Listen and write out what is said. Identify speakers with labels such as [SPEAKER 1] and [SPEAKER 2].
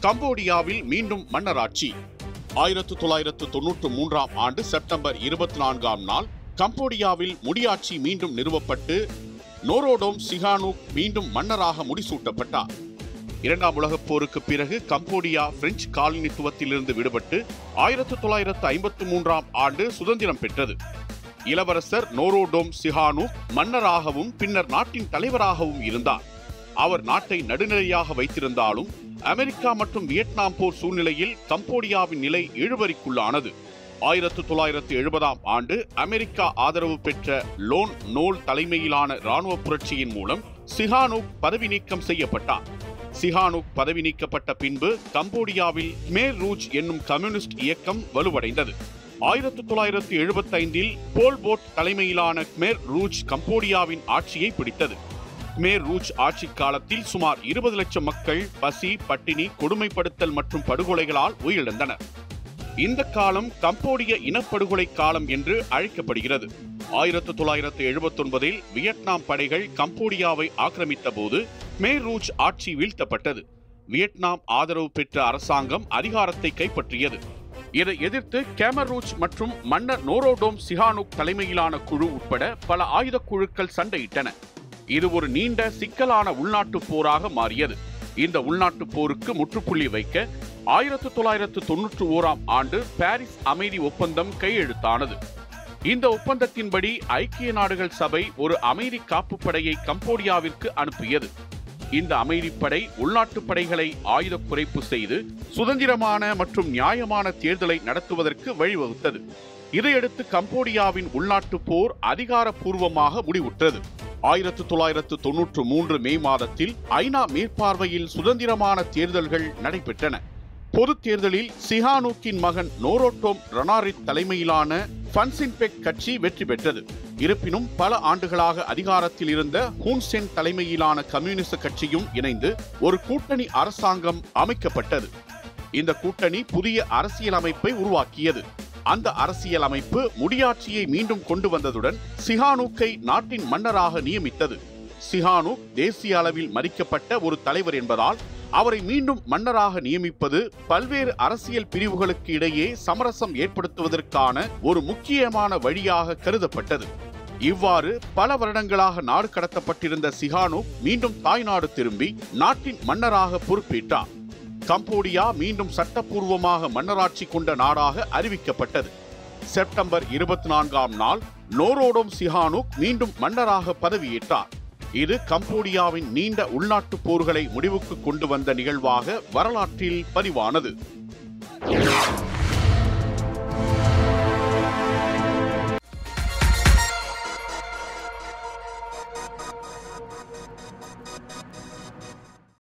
[SPEAKER 1] கம்போடியாவில் மீண்டும் மன்னராட்சி. 1993ஆம் ஆண்டு செப்டம்பர் 24ஆம் நாள் கம்போடியாவில் முடியாட்சி மீண்டும் நிறுவப்பட்டு நோரோடோம் சிஹானூக் மீண்டும் மன்னராக முடிசூட்டப்பட்டார். இரண்டாம் உலகப் போருக்கு பிறகு கம்போடியா பிரெஞ்சு காலனித்துவத்திலிருந்து விடுபட்டு 1953ஆம் ஆண்டு சுதந்திரம் பெற்றது. இளவரசர் நோரோடோம் சிஹானூக் மன்னராகவும் பின்னர் நாட்டின் தலைவராகவும் இருந்தார். அவர் நாட்டை நடுநிலையாக வைத்திருந்தாலும் அமெரிக்கா மற்றும் வியட்நாம் போர் சூழ்நிலையில் கம்போடியாவின் நிலை இழுபறிக்குள்ளானது. 1970ஆம் ஆண்டு அமெரிக்கா ஆதரவு பெற்ற லோன் நோல் தலைமையிலான இராணுவ புரட்சியின் மூலம் சிஹானூக் பதவி நீக்கம் செய்யப்பட்டார். சிஹானூக் பதவி நீக்கப்பட்ட பின்பு கம்போடியாவில் க்மேர் ரூஜ் என்னும் கம்யூனிஸ்ட் இயக்கம் வலுவடைந்தது. 1975இல் போல் போட் தலைமையிலான க்மேர் ரூஜ் கம்போடியாவின் ஆட்சியை பிடித்தது. க்மேர் ரூஜ் ஆட்சி காலத்தில் சுமார் 20 லட்சம் மக்கள் பசி, பட்டினி, கொடுமைப்படுத்தல் மற்றும் படுகொலைகளால் உயிரிழந்தனர். இந்த காலம் கம்போடிய இனப்படுகொலை காலம் என்று அழைக்கப்படுகிறது. 1979இல் வியட்நாம் படைகள் கம்போடியாவை ஆக்கிரமித்த போது க்மேர் ரூஜ் ஆட்சி வீழ்த்தப்பட்டது. வியட்நாம் ஆதரவு பெற்ற அரசாங்கம் அதிகாரத்தை கைப்பற்றியது. இதை எதிர்த்து கேமர் ரூஜ் மற்றும் மன்னர் நோரோடோம் சிஹானூக் தலைமையிலான குழு உட்பட பல ஆயுத குழுக்கள் சண்டையிட்டன. இது ஒரு நீண்ட சிக்கலான உள்நாட்டு போராக மாறியது. இந்த உள்நாட்டு போருக்கு முற்றுப்புள்ளி வைக்க 1991ஆம் ஆண்டு பாரிஸ் அமைதி ஒப்பந்தம் கையெழுத்தானது. இந்த ஒப்பந்தத்தின்படி ஐக்கிய நாடுகள் சபை ஒரு அமைதி காப்பு படையை கம்போடியாவிற்கு அனுப்பியது. இந்த அமைதிப்படை உள்நாட்டு படைகளை ஆயுத குறைப்பு செய்து சுதந்திரமான மற்றும் நியாயமான தேர்தலை நடத்துவதற்கு வழிவகுத்தது. இதையடுத்து கம்போடியாவின் உள்நாட்டு போர் அதிகாரப்பூர்வமாக முடிவுற்றது. 1993 மே மாதத்தில் ஐநா மேற்பார்வையில் சுதந்திரமான தேர்தல்கள் நடைபெற்றன. பொது தேர்தலில் சிஹானூக்கின் மகன் நோரோடோம் ரனாரித் தலைமையிலான ஃபன்சின்பெக் கட்சி வெற்றி பெற்றது. இருப்பினும் பல ஆண்டுகளாக அதிகாரத்தில் இருந்த ஹூன் சென் தலைமையிலான கம்யூனிஸ்ட் கட்சியும் இணைந்து ஒரு கூட்டணி அரசாங்கம் அமைக்கப்பட்டது. இந்த கூட்டணி புதிய அரசியல் அமைப்பை உருவாக்கியது. அந்த அரசியல் அமைப்பு முடியாட்சியை மீண்டும் கொண்டு வந்ததுடன் சிஹானூக்கை நாட்டின் மன்னராக நியமித்தது. சிஹானூக் தேசிய அளவில் மதிக்கப்பட்ட ஒரு தலைவர் என்பதால் அவரை மீண்டும் மன்னராக நியமிப்பது பல்வேறு அரசியல் பிரிவுகளுக்கு இடையே சமரசம் ஏற்படுத்துவதற்கான ஒரு முக்கியமான வழியாக கருதப்பட்டது. இவ்வாறு பல வருடங்களாக நாடு கடத்தப்பட்டிருந்த சிஹானூக் மீண்டும் தாய்நாடு திரும்பி நாட்டின் மன்னராக பொறுப்பேற்றார். கம்போடியா மீண்டும் சட்டப்பூர்வமாக மன்னராட்சி கொண்ட நாடாக அறிவிக்கப்பட்டது. செப்டம்பர் 24ஆம் நாள் நோரோடோம் சிஹானூக் மீண்டும் மன்னராக பதவியேற்றார். இது கம்போடியாவின் நீண்ட உள்நாட்டு போர்களை முடிவுக்கு கொண்டு வந்த நிகழ்வாக வரலாற்றில் பதிவானது.